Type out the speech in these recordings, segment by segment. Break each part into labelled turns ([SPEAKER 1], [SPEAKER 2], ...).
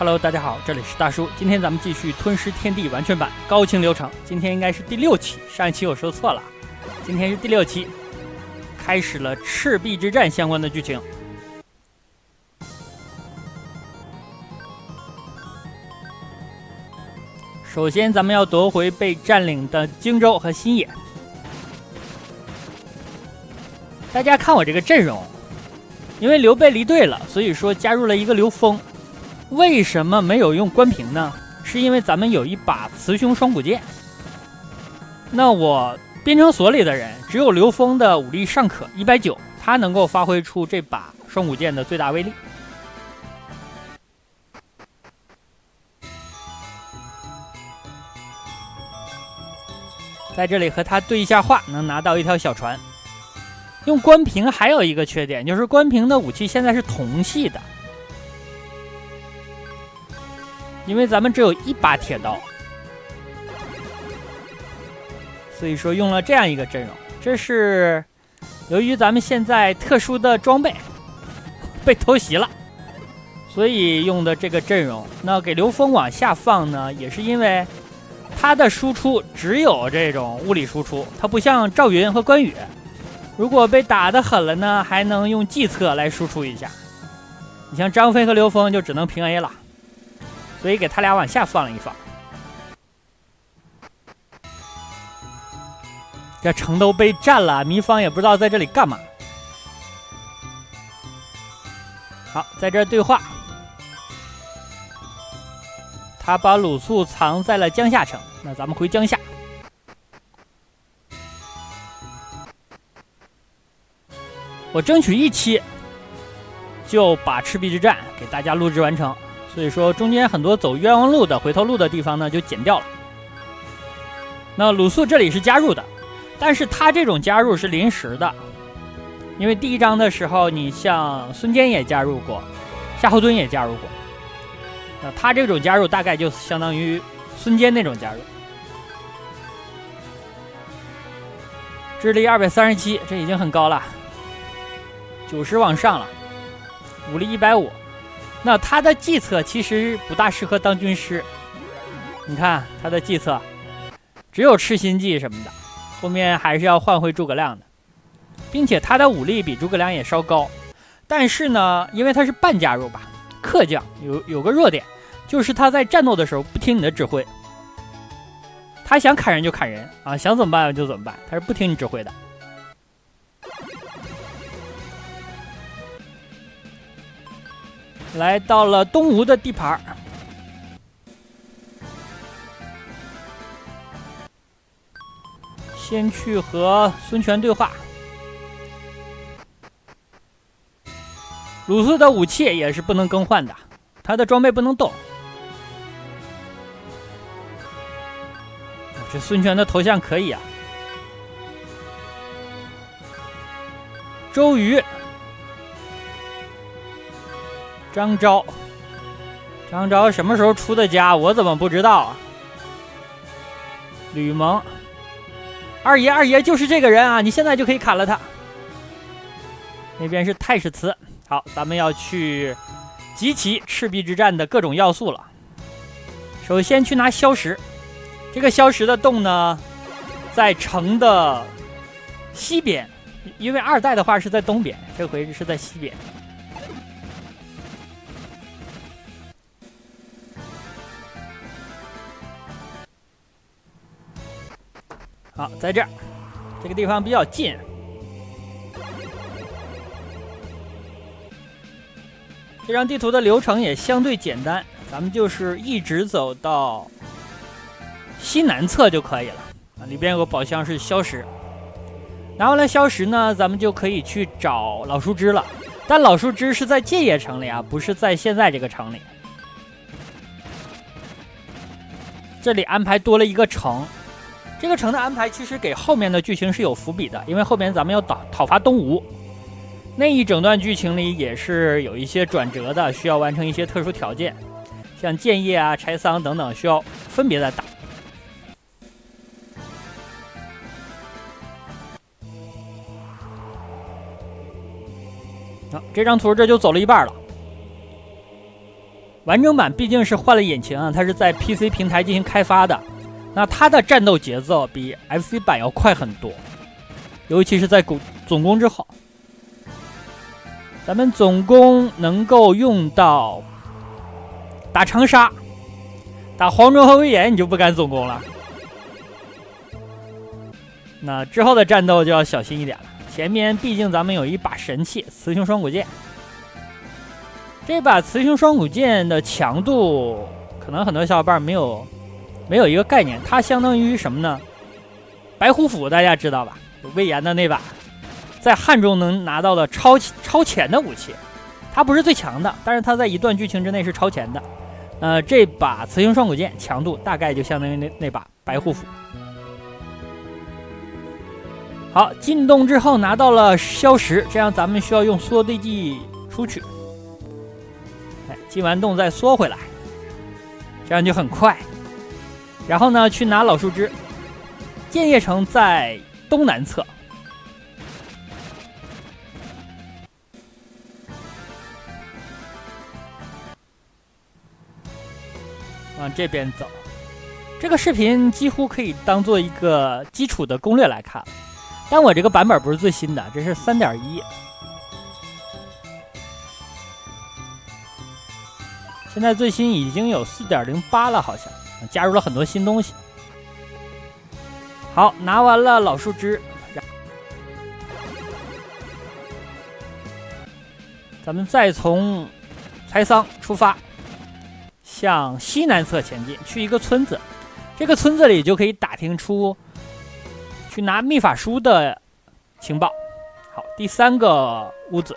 [SPEAKER 1] Hello， 大家好，这里是大叔。今天咱们继续《吞噬天地》完全版高清流程。今天应该是第6期，上一期我说错了，今天是第6期，开始了赤壁之战相关的剧情。首先，咱们要夺回被占领的荆州和新野。大家看我这个阵容，因为刘备离队了，所以说加入了一个刘封。为什么没有用关平呢？是因为咱们有一把雌雄双股剑。那我编程所里的人只有刘封的武力尚可190，他能够发挥出这把双股剑的最大威力。在这里和他对一下话，能拿到一条小船。用关平还有一个缺点，就是关平的武器现在是铜系的。因为咱们只有一把铁刀，所以说用了这样一个阵容。这是由于咱们现在特殊的装备被偷袭了，所以用的这个阵容。那给刘封往下放呢，也是因为他的输出只有这种物理输出，他不像赵云和关羽，如果被打得狠了呢，还能用计策来输出一下。你像张飞和刘封就只能平 A 了。所以给他俩往下放了一放，这城都被占了，糜芳也不知道在这里干嘛。好，在这对话，他把鲁肃藏在了江夏城，那咱们回江夏。我争取1期就把赤壁之战给大家录制完成。所以说中间很多走冤枉路的回头路的地方呢就剪掉了。那鲁肃这里是加入的，但是他这种加入是临时的，因为第1章的时候你像孙坚也加入过，夏侯惇也加入过，那他这种加入大概就相当于孙坚那种加入。智力237，这已经很高了，90往上了，武力150。那他的计策其实不大适合当军师，你看他的计策只有赤心计什么的，后面还是要换回诸葛亮的，并且他的武力比诸葛亮也稍高。但是呢，因为他是半加入吧，客将有个弱点，就是他在战斗的时候不听你的指挥，他想砍人就砍人啊，想怎么办就怎么办，他是不听你指挥的。来到了东吴的地盘，先去和孙权对话。鲁肃的武器也是不能更换的，他的装备不能动。这孙权的头像可以啊。周瑜。张昭什么时候出的家？我怎么不知道啊？吕蒙，二爷就是这个人啊！你现在就可以砍了他。那边是太史慈。好，咱们要去集齐赤壁之战的各种要素了。首先去拿萧石，这个萧石的洞呢，在城的西边，因为2代的话是在东边，这回是在西边。好，在这儿，这个地方比较近。这张地图的流程也相对简单，咱们就是一直走到西南侧就可以了。里边有个宝箱是萧石，拿完了萧石呢，咱们就可以去找老树枝了。但老树枝是在界野城里啊，不是在现在这个城里。这里安排多了一个城。这个城的安排其实给后面的剧情是有伏笔的，因为后面咱们要讨伐东吴，那一整段剧情里也是有一些转折的，需要完成一些特殊条件，像建业啊、柴桑等等，需要分别的打。这张图这就走了一半了。完整版毕竟是换了引擎啊，它是在 PC 平台进行开发的，那它的战斗节奏比 FC 版要快很多，尤其是在总攻之后。咱们总攻能够用到打长沙，打黄忠和威严你就不敢总攻了。那之后的战斗就要小心一点了，前面毕竟咱们有一把神器雌雄双股剑。这把雌雄双股剑的强度，可能很多小伙伴没有一个概念，它相当于什么呢？白虎斧大家知道吧？魏延的那把，在汉中能拿到的超前的武器，它不是最强的，但是它在一段剧情之内是超前的。这把雌雄双股剑强度大概就相当于那把白虎斧。好，进洞之后拿到了消石，这样咱们需要用缩地技出去。进完洞再缩回来，这样就很快。然后呢，去拿老树枝。建业城在东南侧，往这边走。这个视频几乎可以当做一个基础的攻略来看，但我这个版本不是最新的，这是 3.1。现在最新已经有 4.08 了，好像加入了很多新东西。好，拿完了老树枝，咱们再从财桑出发，向西南侧前进，去一个村子。这个村子里就可以打听出去拿秘法书的情报。好，第3个屋子。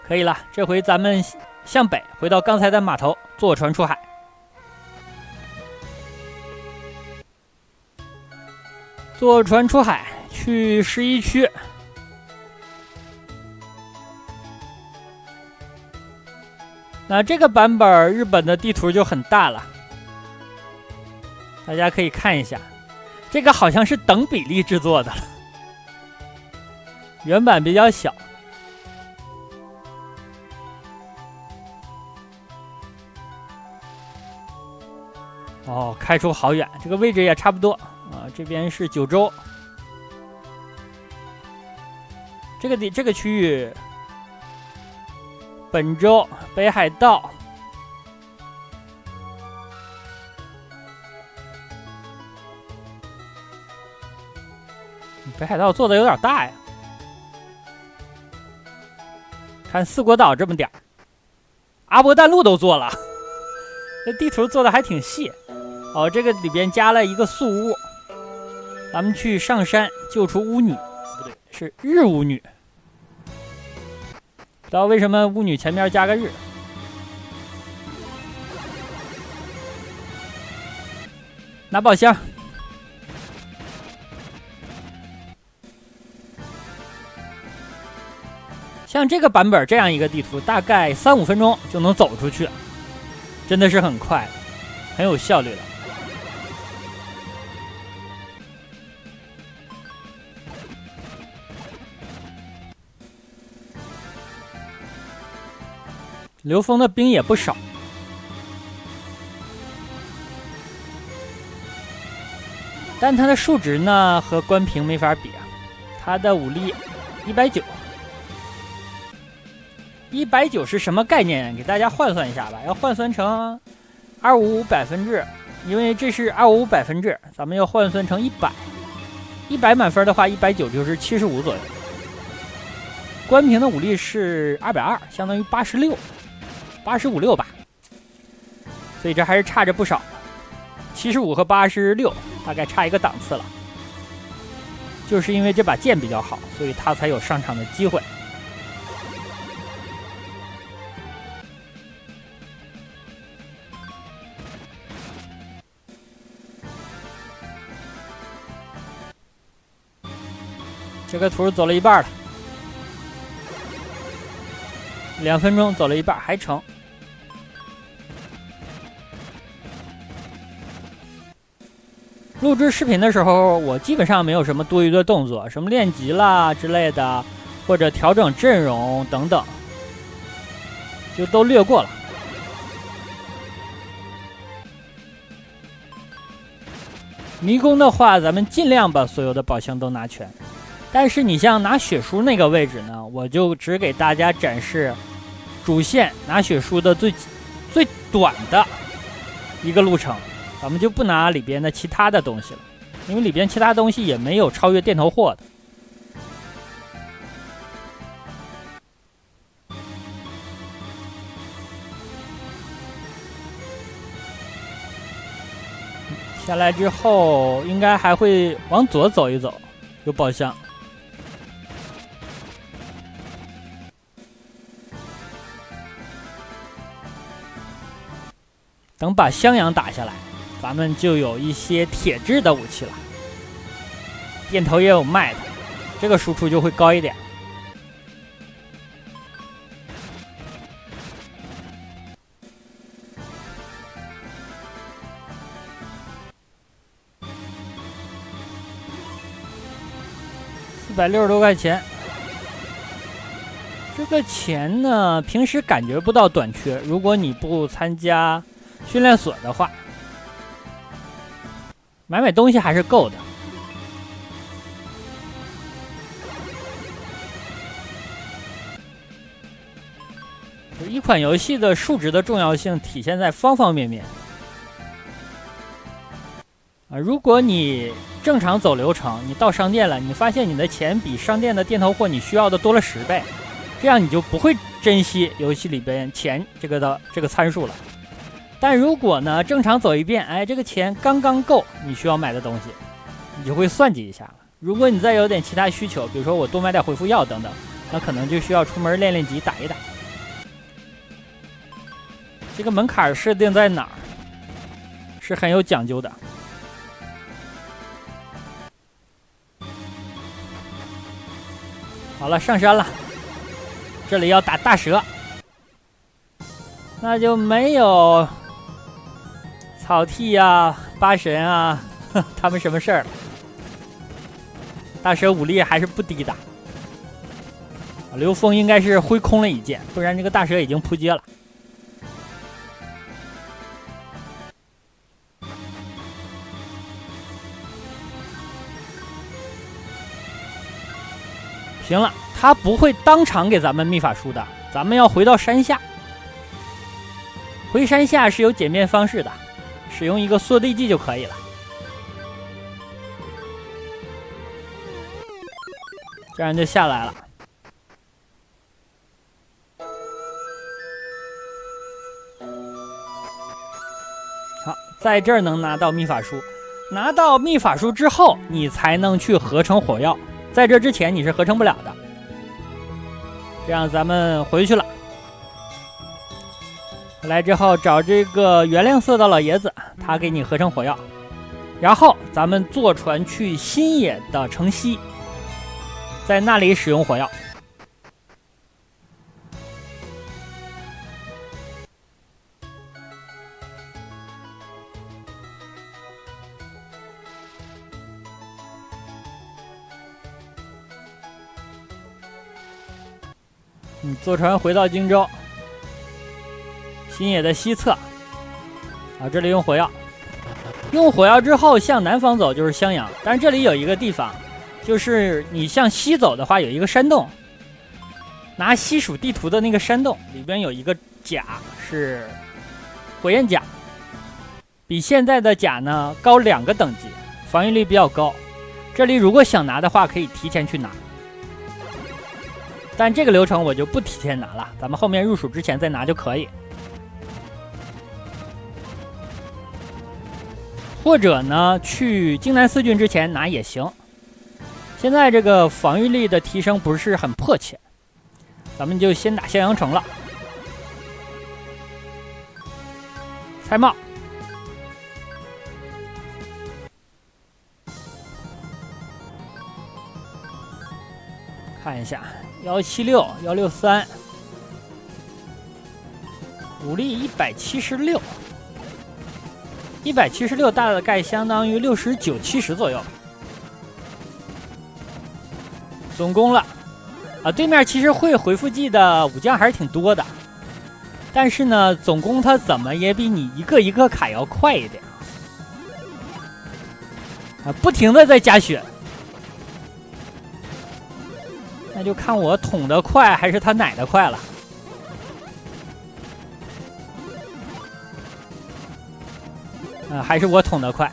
[SPEAKER 1] 可以了，这回咱们向北回到刚才的码头，坐船出海。坐船出海去11区。那这个版本日本的地图就很大了，大家可以看一下，这个好像是等比例制作的了，原版比较小。哦，开出好远，这个位置也差不多啊。这边是九州，这个区域，本州、北海道，北海道做的有点大呀。看四国岛这么点儿，阿波淡路都做了，这地图做的还挺细。哦，这个里边加了一个宿巫，咱们去上山救出巫女，不对，是日巫女。不知道为什么巫女前面加个日。拿宝箱。像这个版本这样一个地图，大概3-5分钟就能走出去，真的是很快，很有效率的。刘峰的兵也不少，但他的数值呢和关平没法比啊。他的武力190，190是什么概念？给大家换算一下吧，要换算成255%，因为这是255%，咱们要换算成100满分的话，190就是75左右。关平的武力是220，相当于85-86吧，所以这还是差着不少。75和86大概差一个档次了，就是因为这把剑比较好，所以他才有上场的机会。这个图走了一半了，2分钟走了一半还成。录制视频的时候，我基本上没有什么多余的动作，什么练级啦之类的，或者调整阵容等等。就都略过了。迷宫的话，咱们尽量把所有的宝箱都拿全。但是你像拿血书那个位置呢，我就只给大家展示主线拿血书的最短的一个路程，咱们就不拿里边的其他的东西了，因为里边其他东西也没有超越电头货的。下来之后，应该还会往左走一走，有宝箱。等把襄阳打下来，咱们就有一些铁质的武器了。电头也有卖的，这个输出就会高一点。460多块钱，这个钱呢，平时感觉不到短缺。如果你不参加训练所的话，买东西还是够的。一款游戏的数值的重要性体现在方方面面。如果你正常走流程，你到商店了，你发现你的钱比商店的电头货你需要的多了10倍，这样你就不会珍惜游戏里边钱这个参数了。但如果呢正常走一遍，哎，这个钱刚刚够你需要买的东西，你就会算计一下了。如果你再有点其他需求，比如说我多买点回复药等等，那可能就需要出门练级打一打。这个门槛设定在哪儿是很有讲究的。好了，上山了，这里要打大蛇，那就没有草剃呀、八神啊，他们什么事儿了？大蛇武力还是不低的。刘峰应该是挥空了一剑，不然这个大蛇已经扑街了。行了，他不会当场给咱们秘法书的，咱们要回到山下。回山下是有简便方式的，使用一个缩地技就可以了。这样就下来了。好，在这儿能拿到秘法书，拿到秘法书之后，你才能去合成火药。在这之前你是合成不了的。这样咱们回去了。回来之后找这个原亮色的老爷子，他给你合成火药。然后咱们坐船去新野的城西，在那里使用火药。坐船回到荆州，新野的西侧，啊，这里用火药，用火药之后向南方走就是襄阳，但是这里有一个地方，就是你向西走的话有一个山洞，拿西蜀地图的那个山洞里边有一个甲是火焰甲，比现在的甲呢高2个等级，防御力比较高。这里如果想拿的话，可以提前去拿。但这个流程我就不提前拿了，咱们后面入蜀之前再拿就可以。或者呢，去荆南4郡之前拿也行。现在这个防御力的提升不是很迫切，咱们就先打襄阳城了。蔡瑁，看一下。176、163，武力176， 176大概相当于69、70左右吧。总攻了啊！对面其实会回复技的武将还是挺多的，但是呢，总攻它怎么也比你一个一个卡要快一点啊！不停的在加血，那就看我捅的快还是他奶的快了。还是我捅的快。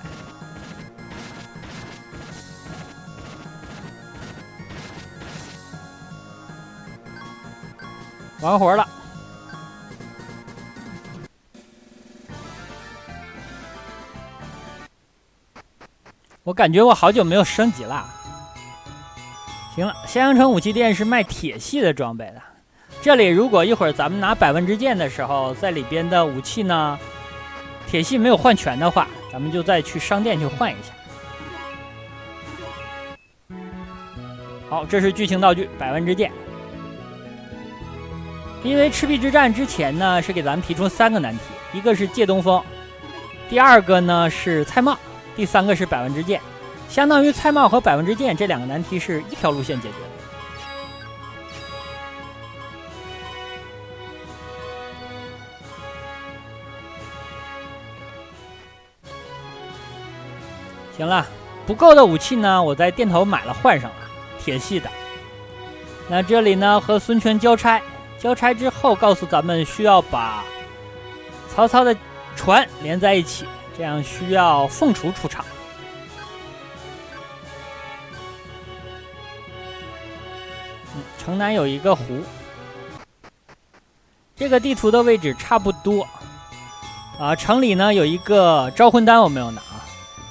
[SPEAKER 1] 完活了。我感觉我好久没有升级了。行了，襄阳城武器店是卖铁系的装备的。这里如果一会儿咱们拿百万之剑的时候，在里边的武器呢，铁系没有换全的话，咱们就再去商店去换一下。好，这是剧情道具百万之剑。因为赤壁之战之前呢，是给咱们提出3个难题，一个是借东风，第2个呢是蔡瑁，第3个是百万之剑。相当于蔡瑁和百万之剑这2个难题是一条路线解决的。行了，不够的武器呢，我在店头买了换上了铁系的。那这里呢和孙权交差之后，告诉咱们需要把曹操的船连在一起，这样需要凤雏出场。城南有一个湖，这个地图的位置差不多啊。城里呢有一个招魂丹，我没有拿，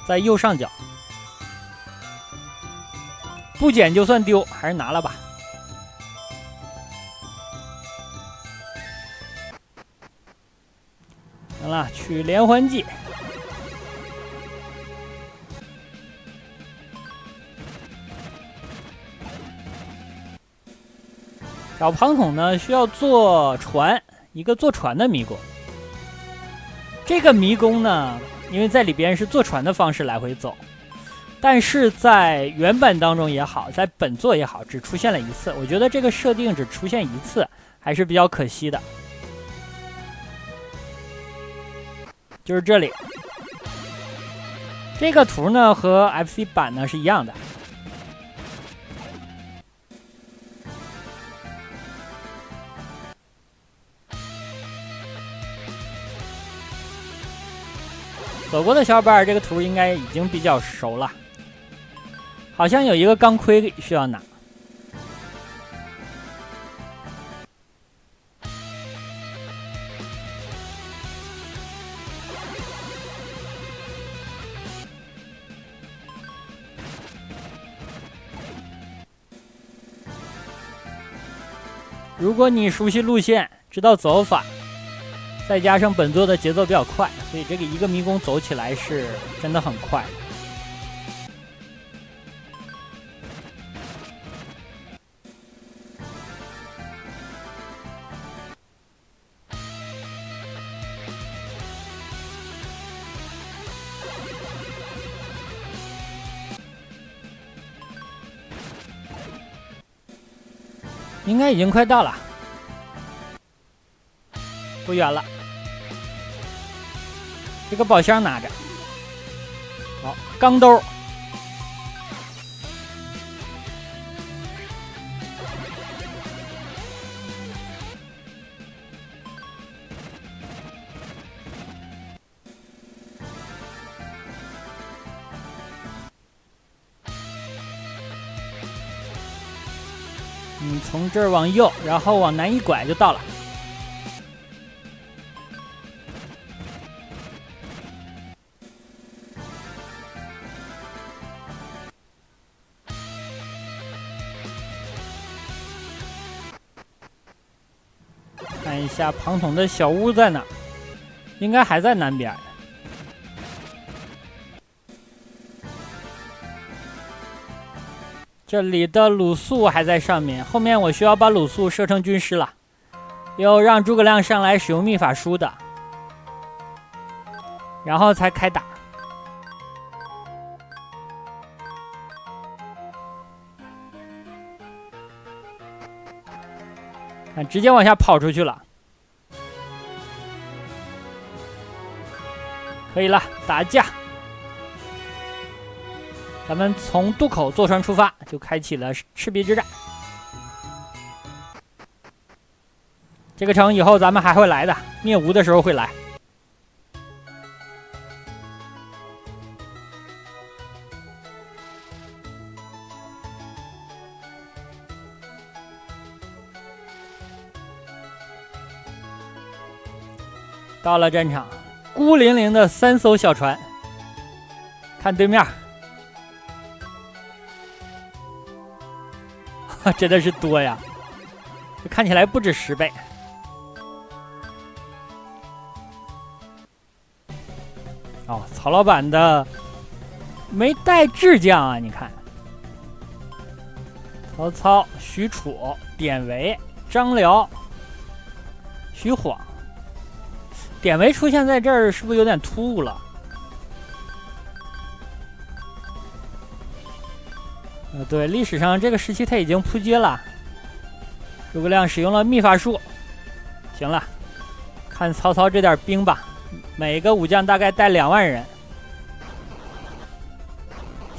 [SPEAKER 1] 在右上角，不捡就算丢，还是拿了吧。行了，取连环计。找庞统呢，需要坐船，一个坐船的迷宫。这个迷宫呢，因为在里边是坐船的方式来回走，但是在原版当中也好，在本作也好，只出现了1次。我觉得这个设定只出现1次，还是比较可惜的。就是这里，这个图呢和 FC 版呢是一样的。走过的小伙伴，这个图应该已经比较熟了。好像有一个钢盔需要拿。如果你熟悉路线，知道走法，再加上本作的节奏比较快，所以这个一个迷宫走起来是真的很快。应该已经快到了，不远了。这个宝箱拿着，好，钢兜。从这儿往右，然后往南一拐就到了。看一下庞统的小屋在哪，应该还在南边。这里的鲁肃还在上面，后面我需要把鲁肃设成军师了，有让诸葛亮上来使用秘法书的，然后才开打。看，直接往下跑出去了。可以了，打架。咱们从渡口坐船出发，就开启了赤壁之战。这个城以后咱们还会来的，灭吴的时候会来。到了战场，孤零零的3艘小船，看对面。真的是多呀，看起来不止10倍。哦，曹老板的没带智将啊！你看，曹操、许褚、典韦、张辽、徐晃，典韦出现在这儿是不是有点突兀了？对，历史上这个时期他已经扑街了。诸葛亮使用了秘法术，行了，看曹操这点兵吧，每个武将大概带2万人，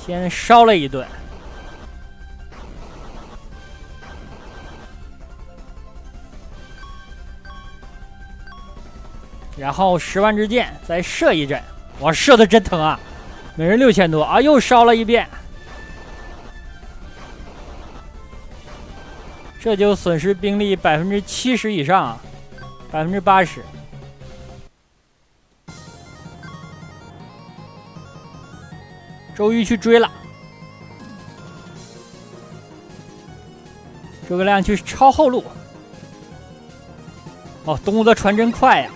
[SPEAKER 1] 先烧了一顿。然后10万支箭再射一阵，哇，射的真疼啊！每人6000多啊，又烧了一遍。这就损失兵力70%以上啊，80%。周瑜去追了，诸葛亮去抄后路。哦，东吴的船真快呀！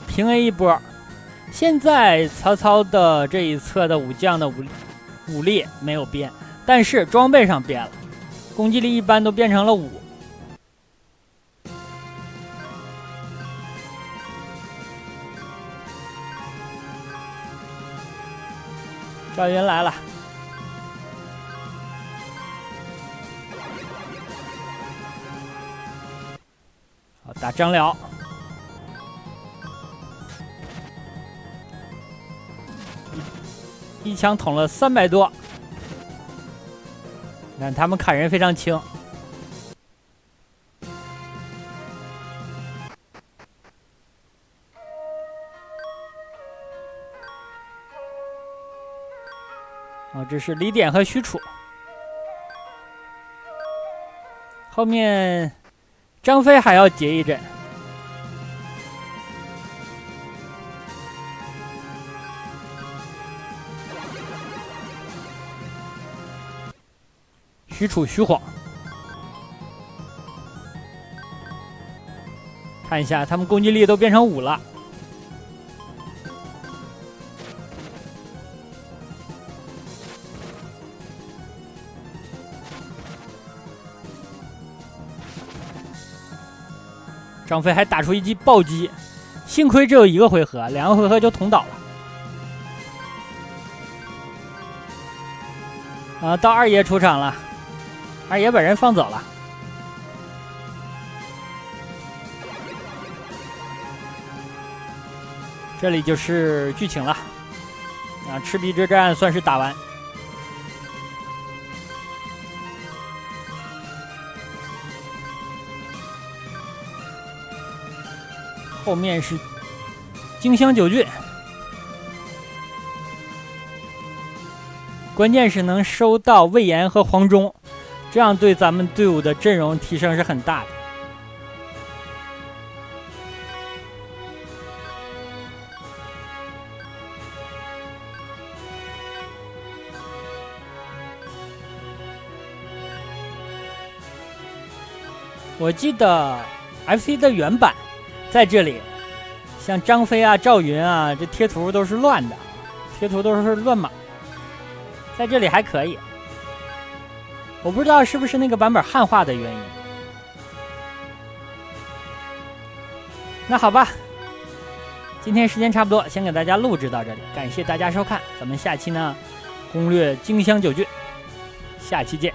[SPEAKER 1] 平 A 一波。现在曹操的这一侧的武将的武力没有变，但是装备上变了，攻击力一般都变成了5。赵云来了，好，打张辽。一枪捅了300多，你看他们砍人非常轻。哦，这是李典和许褚，后面张飞还要结一阵。许褚、徐晃，看一下，他们攻击力都变成5了。张飞还打出一记暴击，幸亏只有1个回合，2个回合就捅倒了。到二爷出场了。二爷把人放走了，这里就是剧情了。赤壁之战算是打完。后面是荆襄9郡，关键是能收到魏延和黄忠。这样对咱们队伍的阵容提升是很大的。我记得 FC 的原版在这里，像张飞啊、赵云啊，这贴图都是乱的，贴图都是乱码，在这里还可以。我不知道是不是那个版本汉化的原因。那好吧，今天时间差不多，先给大家录制到这里，感谢大家收看，咱们下期呢攻略荆襄9郡，下期见。